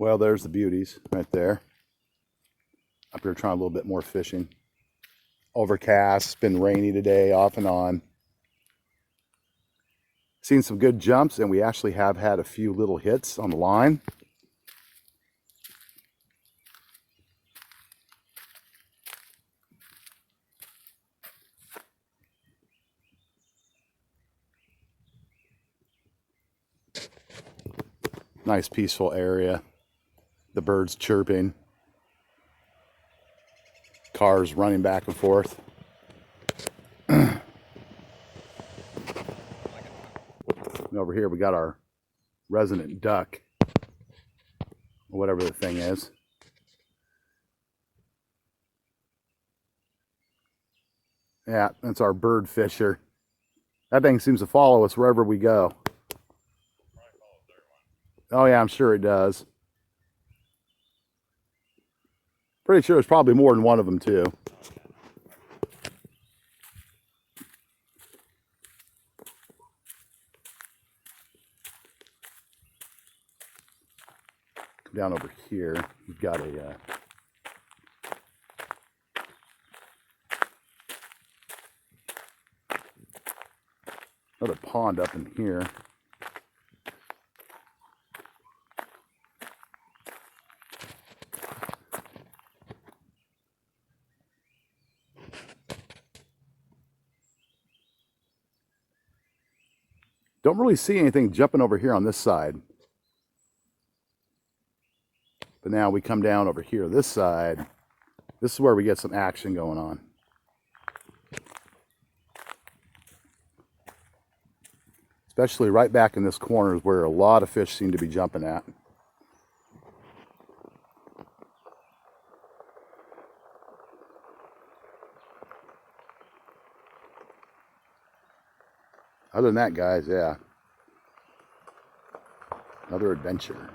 Well, there's the beauties right there. Up here trying a little bit more fishing. Overcast, it's been rainy today, off and on. Seen some good jumps, and we actually have had a few little hits on the line. Nice peaceful area. The birds chirping. Cars running back and forth. And over here we got our resident duck, or whatever the thing is. Yeah, that's our bird fisher. That thing seems to follow us wherever we go. Oh yeah, I'm sure it does. Pretty sure there's probably more than one of them too. Come down over here. We've got a another pond up in here. Don't really see anything jumping over here on this side. But now we come down over here, this side. This is where we get some action going on. Especially right back in this corner is where a lot of fish seem to be jumping at. Other than that, guys, yeah. Another adventure.